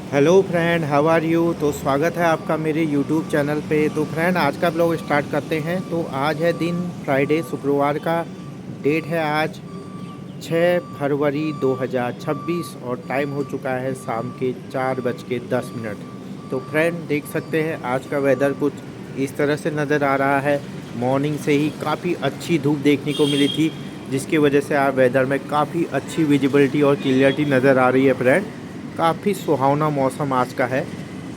Hello friend, how are you. तो स्वागत है आपका मेरे यूट्यूब चैनल पे। तो फ्रेंड, आज का ब्लॉग स्टार्ट करते हैं। तो आज है दिन फ्राइडे, शुक्रवार का। डेट है आज 6 फरवरी 2026 और टाइम हो चुका है शाम के 4:10। तो फ्रेंड, देख सकते हैं आज का वेदर कुछ इस तरह से नज़र आ रहा है। मॉर्निंग से ही काफ़ी अच्छी धूप देखने को मिली थी, जिसकी वजह से आज वेदर में काफ़ी अच्छी विजिबिलिटी और क्लियरिटी नज़र आ रही है फ्रेंड। काफ़ी सुहावना मौसम आज का है।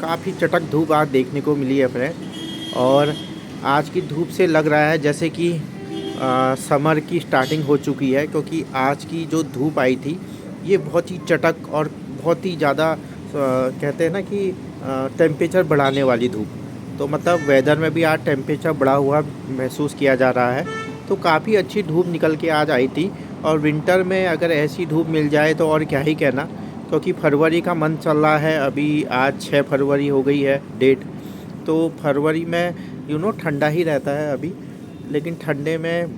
काफ़ी चटक धूप आज देखने को मिली है फ्रेंड। और आज की धूप से लग रहा है जैसे कि समर की स्टार्टिंग हो चुकी है, क्योंकि आज की जो धूप आई थी ये बहुत ही चटक और बहुत ही ज़्यादा कहते हैं ना कि टेम्परेचर बढ़ाने वाली धूप। तो मतलब वेदर में भी आज टेम्परेचर बढ़ा हुआ महसूस किया जा रहा है। तो काफ़ी अच्छी धूप निकल के आज आई थी। और विंटर में अगर ऐसी धूप मिल जाए तो और क्या ही कहना, क्योंकि फरवरी का मंथ चल रहा है। अभी आज 6 फरवरी हो गई है डेट। तो फरवरी में ठंडा ही रहता है अभी। लेकिन ठंडे में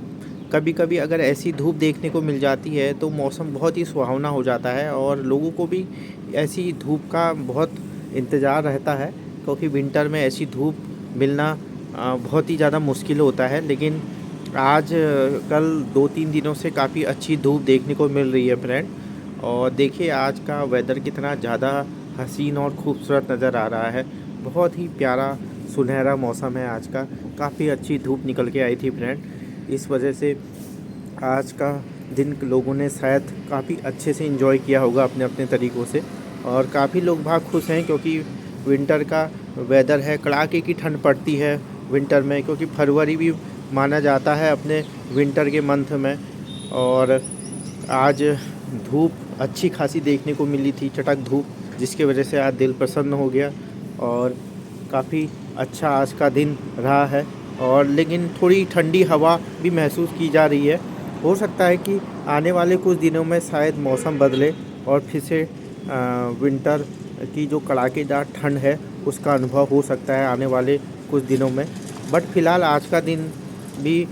कभी कभी अगर ऐसी धूप देखने को मिल जाती है तो मौसम बहुत ही सुहावना हो जाता है, और लोगों को भी ऐसी धूप का बहुत इंतज़ार रहता है, क्योंकि विंटर में ऐसी धूप मिलना बहुत ही ज़्यादा मुश्किल होता है। लेकिन आज कल 2-3 दिनों से काफ़ी अच्छी धूप देखने को मिल रही है फ्रेंड। और देखिए आज का वेदर कितना ज़्यादा हसीन और खूबसूरत नज़र आ रहा है। बहुत ही प्यारा सुनहरा मौसम है आज का। काफ़ी अच्छी धूप निकल के आई थी फ्रेंड। इस वजह से आज का दिन लोगों ने शायद काफ़ी अच्छे से एंजॉय किया होगा अपने अपने तरीक़ों से। और काफ़ी लोग बाग खुश हैं, क्योंकि विंटर का वेदर है। कड़ाके की ठंड पड़ती है विंटर में, क्योंकि फरवरी भी माना जाता है अपने विंटर के मंथ में। और आज धूप अच्छी खासी देखने को मिली थी, चटक धूप, जिसकी वजह से आज दिल प्रसन्न हो गया। और काफ़ी अच्छा आज का दिन रहा है। और लेकिन थोड़ी ठंडी हवा भी महसूस की जा रही है। हो सकता है कि आने वाले कुछ दिनों में शायद मौसम बदले और फिर से विंटर की जो कड़ाकेदार ठंड है उसका अनुभव हो सकता है आने वाले कुछ दिनों में। बट फ़िलहाल आज का दिन भी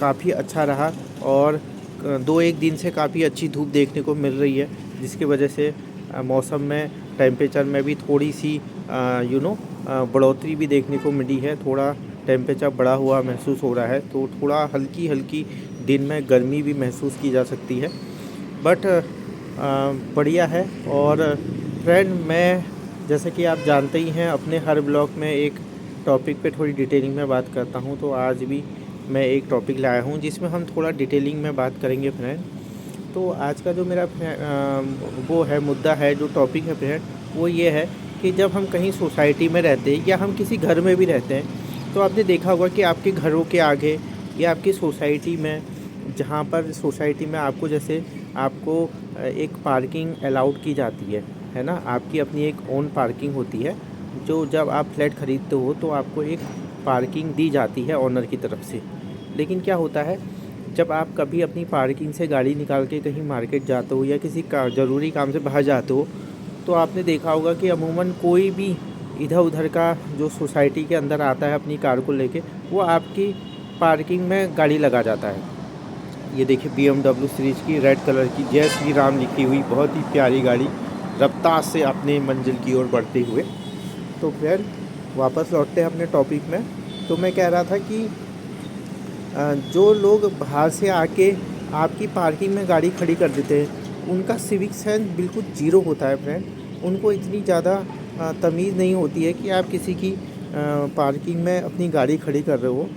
काफ़ी अच्छा रहा। और 2-1 दिन से काफ़ी अच्छी धूप देखने को मिल रही है, जिसकी वजह से मौसम में टेम्परेचर में भी थोड़ी सी बढ़ोतरी भी देखने को मिली है। थोड़ा टेम्परेचर बढ़ा हुआ महसूस हो रहा है, तो थोड़ा हल्की हल्की दिन में गर्मी भी महसूस की जा सकती है। बट बढ़िया है। और फ्रेंड, मैं जैसे कि आप जानते ही हैं, अपने हर ब्लॉग में एक टॉपिक पे थोड़ी डिटेलिंग में बात करता हूँ। तो आज भी मैं एक टॉपिक लाया हूँ जिसमें हम थोड़ा डिटेलिंग में बात करेंगे फ्रेंड। तो आज का जो मेरा वो है मुद्दा है, जो टॉपिक है फ्रेंड, वो ये है कि जब हम कहीं सोसाइटी में रहते हैं या हम किसी घर में भी रहते हैं, तो आपने देखा होगा कि आपके घरों के आगे या आपकी सोसाइटी में, जहाँ पर सोसाइटी में आपको जैसे आपको एक पार्किंग अलाउड की जाती है ना। आपकी अपनी एक ओन पार्किंग होती है। जो जब आप फ्लैट ख़रीदते हो तो आपको एक पार्किंग दी जाती है ओनर की तरफ से। लेकिन क्या होता है, जब आप कभी अपनी पार्किंग से गाड़ी निकाल के कहीं मार्केट जाते हो या किसी का ज़रूरी काम से बाहर जाते हो, तो आपने देखा होगा कि अमूमन कोई भी इधर उधर का जो सोसाइटी के अंदर आता है अपनी कार को लेके, वो आपकी पार्किंग में गाड़ी लगा जाता है। ये देखिए BMW सीरीज़ की रेड कलर की जय श्री राम लिखी हुई बहुत ही प्यारी गाड़ी रफ्तार से अपने मंजिल की ओर बढ़ते हुए। तो फिर वापस लौटते हैं अपने टॉपिक में। तो मैं कह रहा था कि जो लोग बाहर से आके आपकी पार्किंग में गाड़ी खड़ी कर देते हैं, उनका सिविक सेंस बिल्कुल ज़ीरो होता है फ्रेंड। उनको इतनी ज़्यादा तमीज़ नहीं होती है कि आप किसी की पार्किंग में अपनी गाड़ी खड़ी कर रहे हो।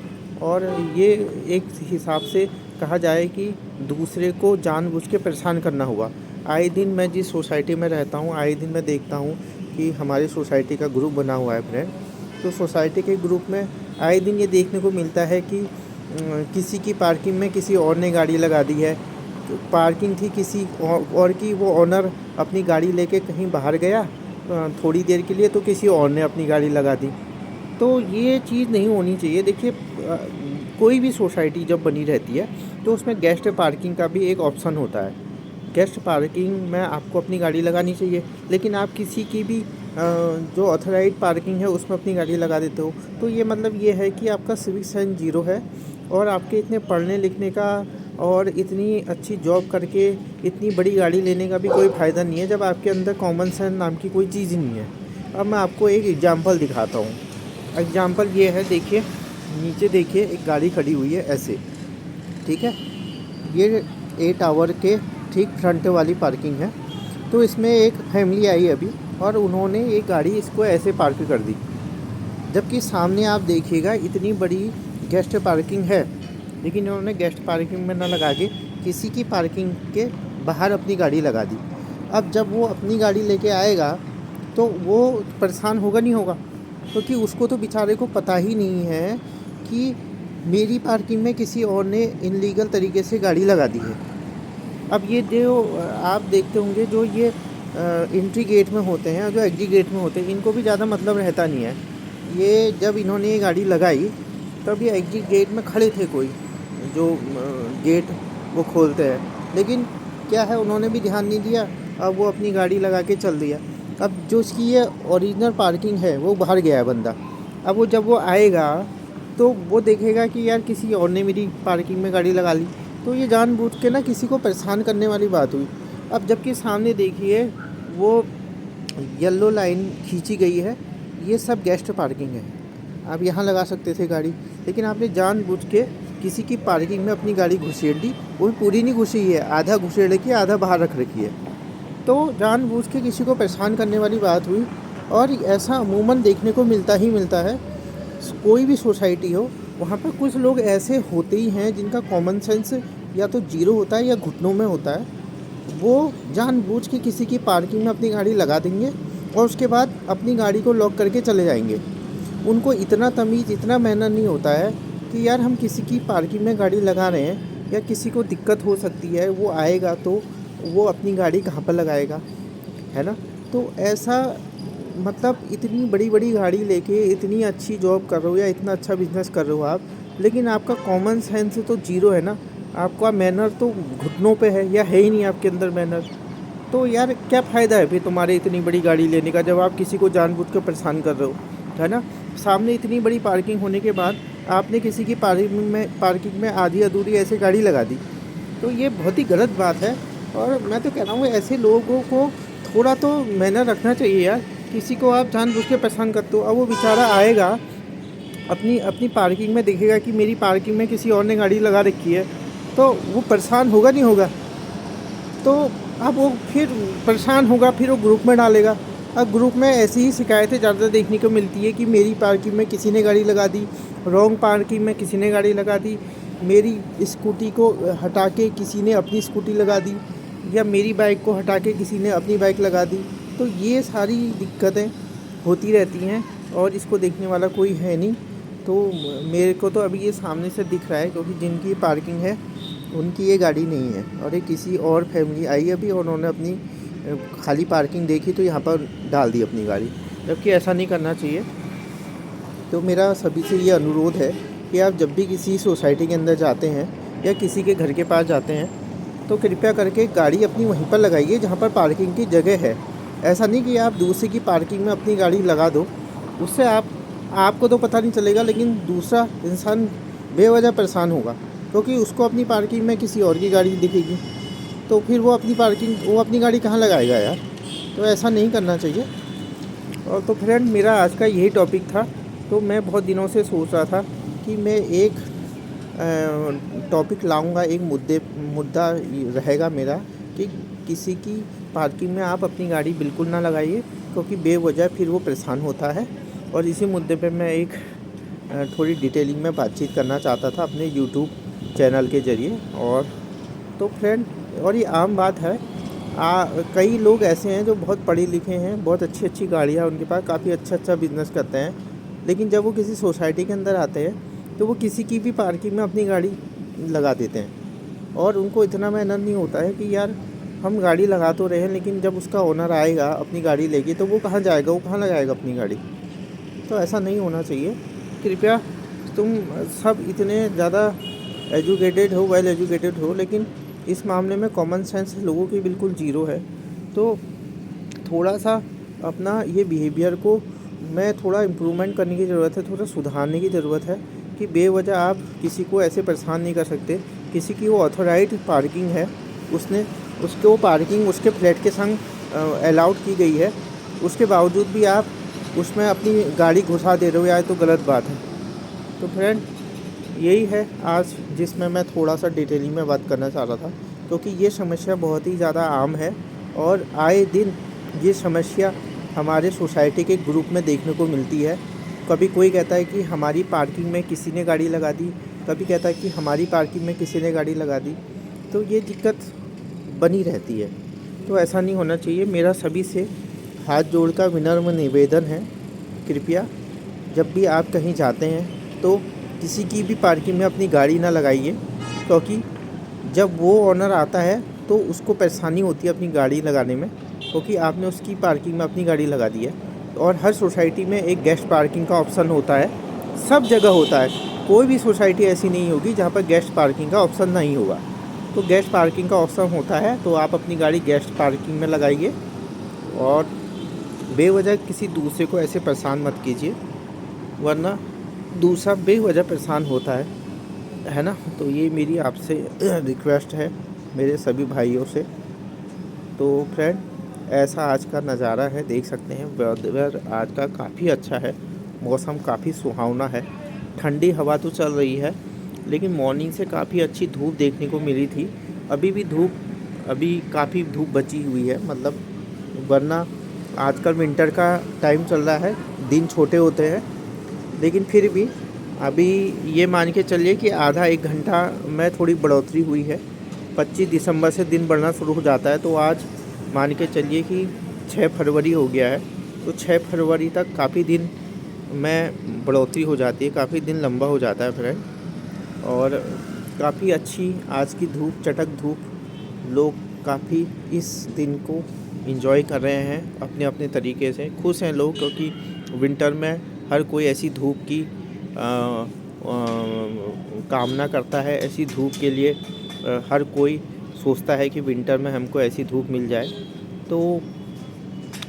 और ये एक हिसाब से कहा जाए कि दूसरे को जानबूझ के परेशान करना हुआ। आए दिन मैं जिस सोसाइटी में रहता हूँ, आए दिन मैं देखता हूँ कि हमारी सोसाइटी का ग्रुप बना हुआ है फ्रेंड। तो सोसाइटी के ग्रुप में आए दिन ये देखने को मिलता है कि किसी की पार्किंग में किसी और ने गाड़ी लगा दी है। तो पार्किंग थी किसी और की, वो ओनर अपनी गाड़ी लेके कहीं बाहर गया थोड़ी देर के लिए, तो किसी और ने अपनी गाड़ी लगा दी। तो ये चीज़ नहीं होनी चाहिए। देखिए कोई भी सोसाइटी जब बनी रहती है तो उसमें गेस्ट पार्किंग का भी एक ऑप्शन होता है। गेस्ट पार्किंग में आपको अपनी गाड़ी लगानी चाहिए, लेकिन आप किसी की भी जो ऑथराइज्ड पार्किंग है उसमें अपनी गाड़ी लगा देते हो। तो ये मतलब ये है कि आपका सिविक सेंस ज़ीरो है, और आपके इतने पढ़ने लिखने का और इतनी अच्छी जॉब करके इतनी बड़ी गाड़ी लेने का भी कोई फ़ायदा नहीं है जब आपके अंदर कॉमन सेंस नाम की कोई चीज़ ही नहीं है। अब मैं आपको एक एग्जांपल दिखाता हूँ। एग्जांपल ये है, देखिए नीचे देखिए एक गाड़ी खड़ी हुई है ऐसे, ठीक है। ये ए टावर के ठीक फ्रंट वाली पार्किंग है। तो इसमें एक फैमिली आई अभी और उन्होंने ये गाड़ी इसको ऐसे पार्क कर दी, जबकि सामने आप देखिएगा इतनी बड़ी गेस्ट पार्किंग है, लेकिन इन्होंने गेस्ट पार्किंग में ना लगा के किसी की पार्किंग के बाहर अपनी गाड़ी लगा दी। अब जब वो अपनी गाड़ी लेके आएगा तो वो परेशान होगा नहीं होगा, क्योंकि उसको तो बेचारे को पता ही नहीं है कि मेरी पार्किंग में किसी और ने इनलीगल तरीके से गाड़ी लगा दी है। अब ये जो आप देखते होंगे जो ये एंट्री गेट में होते हैं और जो एग्जिट गेट में होते हैं, इनको भी ज़्यादा मतलब रहता नहीं है। ये जब इन्होंने ये गाड़ी लगाई तब ये एग्जिट गेट में खड़े थे कोई जो गेट वो खोलते हैं, लेकिन क्या है उन्होंने भी ध्यान नहीं दिया। अब वो अपनी गाड़ी लगा के चल दिया। अब जो उसकी ये ओरिजिनल पार्किंग है वो बाहर गया है बंदा। अब वो जब वो आएगा तो वो देखेगा कि यार किसी और ने मेरी पार्किंग में गाड़ी लगा ली, तो ये जानबूझ के ना किसी को परेशान करने वाली बात हुई। अब जबकि सामने देखिए वो येलो लाइन खींची गई है, ये सब गेस्ट पार्किंग है, आप यहाँ लगा सकते थे गाड़ी, लेकिन आपने जानबूझ के किसी की पार्किंग में अपनी गाड़ी घुसेड़ दी। वो भी पूरी नहीं घुसी है, आधा घुसेड़ रखी है, आधा बाहर रख रखी है। तो जानबूझ के किसी को परेशान करने वाली बात हुई। और ऐसा अमूमन देखने को मिलता ही मिलता है। कोई भी सोसाइटी हो वहाँ पर कुछ लोग ऐसे होते ही हैं जिनका कॉमन सेंस या तो जीरो होता है या घुटनों में होता है। वो जानबूझ के किसी की पार्किंग में अपनी गाड़ी लगा देंगे और उसके बाद अपनी गाड़ी को लॉक करके चले जाएंगे। उनको इतना तमीज़, इतना मैनर नहीं होता है कि यार हम किसी की पार्किंग में गाड़ी लगा रहे हैं या किसी को दिक्कत हो सकती है, वो आएगा तो वो अपनी गाड़ी कहाँ पर लगाएगा, है ना। तो ऐसा मतलब इतनी बड़ी बड़ी गाड़ी लेके इतनी अच्छी जॉब कर रहे हो या इतना अच्छा बिजनेस कर रहे हो आप, लेकिन आपका कॉमन सेंस तो जीरो है ना। आपका मैनर तो घुटनों पे है या है ही नहीं आपके अंदर मैनर। तो यार क्या फ़ायदा है फिर तुम्हारे इतनी बड़ी गाड़ी लेने का जब आप किसी को जानबूझ कर परेशान कर रहे हो, है ना। सामने इतनी बड़ी पार्किंग होने के बाद आपने किसी की पार्किंग में आधी अधूरी ऐसे गाड़ी लगा दी, तो ये बहुत ही गलत बात है। और मैं तो कह रहा हूँ ऐसे लोगों को थोड़ा तो मैनर रखना चाहिए यार। किसी को आप जानबूझ के परेशान करते हो, अब वो बेचारा आएगा अपनी अपनी पार्किंग में, देखेगा कि मेरी पार्किंग में किसी और ने गाड़ी लगा रखी है, तो वो परेशान होगा नहीं होगा। तो अब वो फिर परेशान होगा, फिर वो ग्रुप में डालेगा। अब ग्रुप में ऐसी ही शिकायतें ज़्यादा देखने को मिलती है कि मेरी पार्किंग में किसी ने गाड़ी लगा दी, रॉन्ग पार्किंग में किसी ने गाड़ी लगा दी, मेरी स्कूटी को हटा के किसी ने अपनी स्कूटी लगा दी, या मेरी बाइक को हटा के किसी ने अपनी बाइक लगा दी। तो ये सारी दिक्कतें होती रहती हैं और इसको देखने वाला कोई है नहीं। तो मेरे को तो अभी ये सामने से दिख रहा है, क्योंकि जिनकी पार्किंग है उनकी ये गाड़ी नहीं है और ये किसी और फैमिली आई अभी और उन्होंने अपनी खाली पार्किंग देखी तो यहाँ पर डाल दी अपनी गाड़ी, जबकि ऐसा नहीं करना चाहिए। तो मेरा सभी से ये अनुरोध है कि आप जब भी किसी सोसाइटी के अंदर जाते हैं या किसी के घर के पास जाते हैं तो कृपया करके गाड़ी अपनी वहीं पर लगाइए जहाँ पर पार्किंग की जगह है। ऐसा नहीं कि आप दूसरे की पार्किंग में अपनी गाड़ी लगा दो, उससे आपको तो पता नहीं चलेगा, लेकिन दूसरा इंसान बेवजह परेशान होगा, क्योंकि उसको अपनी पार्किंग में किसी और की गाड़ी दिखेगी, तो फिर वो अपनी गाड़ी कहाँ लगाएगा यार। तो ऐसा नहीं करना चाहिए। और तो फ्रेंड मेरा आज का यही टॉपिक था। तो मैं बहुत दिनों से सोच रहा था कि मैं एक टॉपिक लाऊंगा, एक मुद्दा रहेगा मेरा कि किसी की पार्किंग में आप अपनी गाड़ी बिल्कुल ना लगाइए, क्योंकि बेवजह फिर वो परेशान होता है। और इसी मुद्दे पे मैं एक थोड़ी डिटेलिंग में बातचीत करना चाहता था अपने यूट्यूब चैनल के ज़रिए। और तो फ्रेंड, और ये आम बात है, कई लोग ऐसे हैं जो बहुत पढ़े लिखे हैं, बहुत अच्छी अच्छी गाड़ियाँ उनके पास, काफ़ी अच्छा बिज़नेस करते हैं, लेकिन जब वो किसी सोसाइटी के अंदर आते हैं तो वो किसी की भी पार्किंग में अपनी गाड़ी लगा देते हैं। और उनको इतना मैनर नहीं होता है कि यार हम गाड़ी लगा तो रहे हैं, लेकिन जब उसका ओनर आएगा अपनी गाड़ी लेके तो वो कहाँ जाएगा, वो कहाँ लगाएगा अपनी गाड़ी। तो ऐसा नहीं होना चाहिए। कृपया तुम सब इतने ज़्यादा एजुकेटेड हो, वेल एजुकेटेड हो, लेकिन इस मामले में कॉमन सेंस लोगों की बिल्कुल ज़ीरो है। तो थोड़ा सा अपना ये बिहेवियर को मैं थोड़ा इम्प्रूवमेंट करने की ज़रूरत है, थोड़ा सुधारने की ज़रूरत है कि बेवजह आप किसी को ऐसे परेशान नहीं कर सकते किसी की वो ऑथोराइज पार्किंग है, उसने उसके वो पार्किंग उसके फ्लैट के संग अलाउड की गई है, उसके बावजूद भी आप उसमें अपनी गाड़ी घुसा दे रहे हो, या तो गलत बात है। तो फ्रेंड, यही है आज जिसमें मैं थोड़ा सा डिटेलिंग में बात करना चाह रहा था, क्योंकि ये समस्या बहुत ही ज़्यादा आम है और आए दिन ये समस्या हमारे सोसाइटी के ग्रुप में देखने को मिलती है। कभी कोई कहता है कि हमारी पार्किंग में किसी ने गाड़ी लगा दी, कभी कहता है कि हमारी पार्किंग में किसी ने गाड़ी लगा दी, तो ये दिक्कत बनी रहती है। तो ऐसा नहीं होना चाहिए। मेरा सभी से हाथ जोड़कर विनम्र निवेदन है, कृपया जब भी आप कहीं जाते हैं तो किसी की भी पार्किंग में अपनी गाड़ी ना लगाइए, क्योंकि जब वो ओनर आता है तो उसको परेशानी होती है अपनी गाड़ी लगाने में, क्योंकि आपने उसकी पार्किंग में अपनी गाड़ी लगा दी है। और हर सोसाइटी में एक गेस्ट पार्किंग का ऑप्शन होता है, सब जगह होता है। कोई भी सोसाइटी ऐसी नहीं होगी जहाँ पर गेस्ट पार्किंग का ऑप्शन नहीं होगा। तो गेस्ट पार्किंग का ऑप्शन होता है, तो आप अपनी गाड़ी गेस्ट पार्किंग में लगाइए और बेवजह किसी दूसरे को ऐसे परेशान मत कीजिए, वरना दूसरा बेवजह परेशान होता है ना। तो ये मेरी आपसे रिक्वेस्ट है, मेरे सभी भाइयों से। तो फ्रेंड, ऐसा आज का नज़ारा है, देख सकते हैं वेदर आज का काफ़ी अच्छा है, मौसम काफ़ी सुहावना है, ठंडी हवा तो चल रही है, लेकिन मॉर्निंग से काफ़ी अच्छी धूप देखने को मिली थी। अभी काफ़ी धूप बची हुई है, मतलब वरना आजकल विंटर का टाइम चल रहा है, दिन छोटे होते हैं, लेकिन फिर भी अभी ये मान के चलिए कि आधा एक घंटा में थोड़ी बढ़ोतरी हुई है। 25 दिसंबर से दिन बढ़ना शुरू हो जाता है, तो आज मान के चलिए कि 6 फरवरी हो गया है, तो 6 फरवरी तक काफ़ी दिन में बढ़ोतरी हो जाती है, काफ़ी दिन लंबा हो जाता है फ्रेंड। और काफ़ी अच्छी आज की धूप, चटक धूप, लोग काफ़ी इस दिन को एंजॉय कर रहे हैं अपने अपने तरीके से, खुश हैं लोग, क्योंकि विंटर में हर कोई ऐसी धूप की कामना करता है। ऐसी धूप के लिए हर कोई सोचता है कि विंटर में हमको ऐसी धूप मिल जाए। तो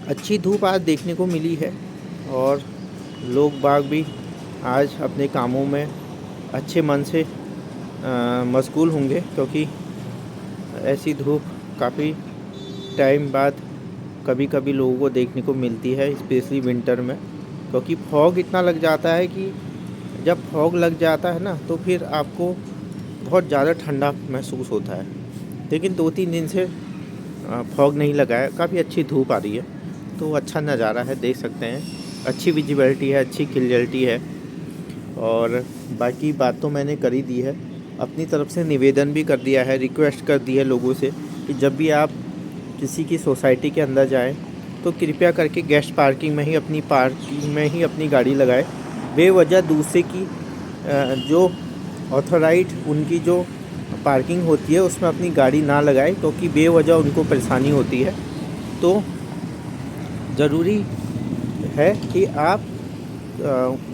अच्छी धूप आज देखने को मिली है और लोग बाग भी आज अपने कामों में अच्छे मन से मशगूल होंगे, क्योंकि ऐसी धूप काफ़ी टाइम बाद कभी कभी लोगों को देखने को मिलती है, स्पेशली विंटर में, क्योंकि फॉग इतना लग जाता है कि जब फॉग लग जाता है ना, तो फिर आपको बहुत ज़्यादा ठंडा महसूस होता है। लेकिन 2-3 दिन से फॉग नहीं लगा है, काफ़ी अच्छी धूप आ रही है, तो अच्छा नज़ारा है, देख सकते हैं। अच्छी विजिबिलिटी है, अच्छी क्लियरिटी है। और बाकी बात तो मैंने कर ही दी है, अपनी तरफ से निवेदन भी कर दिया है, रिक्वेस्ट कर दी है लोगों से कि जब भी आप किसी की सोसाइटी के अंदर जाएं तो कृपया करके गेस्ट पार्किंग में ही अपनी गाड़ी लगाएं। बेवजह दूसरे की जो ऑथोराइज उनकी जो पार्किंग होती है उसमें अपनी गाड़ी ना लगाएं, क्योंकि बेवजह उनको परेशानी होती है। तो ज़रूरी है कि आप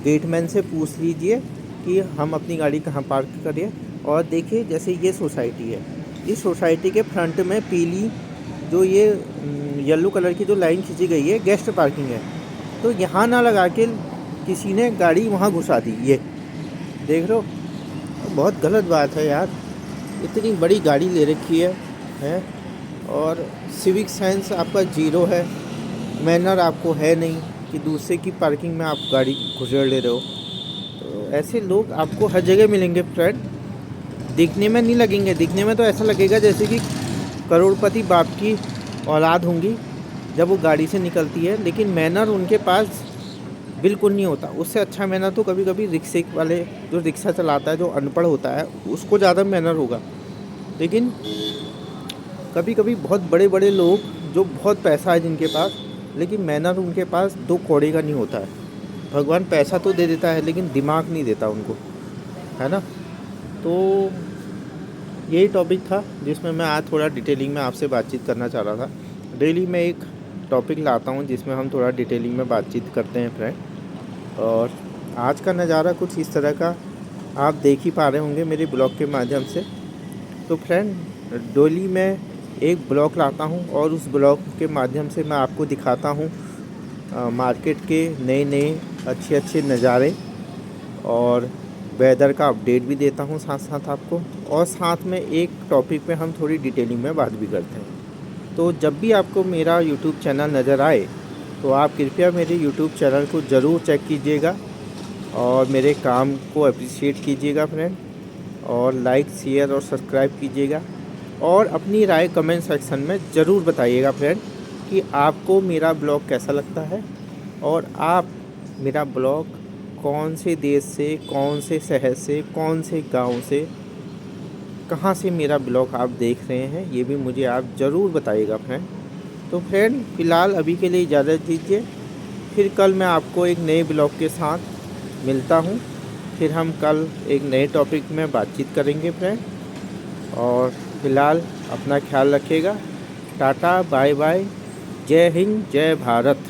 गेटमैन से पूछ लीजिए कि हम अपनी गाड़ी कहाँ पार्क करें। और देखिए, जैसे ये सोसाइटी है, इस सोसाइटी के फ्रंट में पीली जो ये येलो कलर की जो लाइन खींची गई है, गेस्ट पार्किंग है, तो यहाँ ना लगा के किसी ने गाड़ी वहाँ घुसा दी। ये देख रहे हो, बहुत गलत बात है यार, इतनी बड़ी गाड़ी ले रखी है और सिविक सेंस आपका जीरो है, मैनर आपको है नहीं कि दूसरे की पार्किंग में आप गाड़ी घुसेड़ ले रहे हो। तो ऐसे लोग आपको हर जगह मिलेंगे फ्रेंड, दिखने में नहीं लगेंगे, दिखने में तो ऐसा लगेगा जैसे कि करोड़पति बाप की औलाद होंगी जब वो गाड़ी से निकलती है, लेकिन मैनर उनके पास बिल्कुल नहीं होता। उससे अच्छा मैनर तो कभी कभी रिक्शे वाले जो रिक्शा चलाता है, जो अनपढ़ होता है, उसको ज़्यादा मैनर होगा। लेकिन कभी कभी बहुत बड़े बड़े लोग जो बहुत पैसा है जिनके पास, लेकिन मैनर उनके पास 2 कौड़े का नहीं होता है। भगवान पैसा तो दे देता है लेकिन दिमाग नहीं देता उनको, है ना। तो यही टॉपिक था जिसमें मैं आज थोड़ा डिटेलिंग में आपसे बातचीत करना चाह रहा था। डेली मैं एक टॉपिक लाता हूँ जिसमें हम थोड़ा डिटेलिंग में बातचीत करते हैं फ्रेंड। और आज का नज़ारा कुछ इस तरह का आप देख ही पा रहे होंगे मेरे ब्लॉग के माध्यम से। तो फ्रेंड, डेली मैं एक ब्लॉग लाता हूँ और उस ब्लॉग के माध्यम से मैं आपको दिखाता हूँ मार्केट के नए अच्छे नज़ारे, और वेदर का अपडेट भी देता हूँ साथ साथ आपको। और साथ में एक टॉपिक पे हम थोड़ी डिटेलिंग में बात भी करते हैं। तो जब भी आपको मेरा यूट्यूब चैनल नज़र आए तो आप कृपया मेरे यूट्यूब चैनल को ज़रूर चेक कीजिएगा और मेरे काम को अप्रिशिएट कीजिएगा फ्रेंड, और लाइक शेयर और सब्सक्राइब कीजिएगा और अपनी राय कमेंट सेक्शन में ज़रूर बताइएगा फ्रेंड कि आपको मेरा ब्लॉग कैसा लगता है और आप मेरा ब्लॉग कौन से देश से, कौन से शहर से, कौन से गांव से, कहाँ से मेरा ब्लॉग आप देख रहे हैं, ये भी मुझे आप ज़रूर बताइएगा फ्रेंड। तो फ्रेंड फ़िलहाल अभी के लिए इजाज़त दीजिए, फिर कल मैं आपको एक नए ब्लॉग के साथ मिलता हूँ। फिर हम कल एक नए टॉपिक में बातचीत करेंगे फ्रेंड, और फ़िलहाल अपना ख्याल रखिएगा। टाटा, बाय बाय, जय हिंद, जय भारत।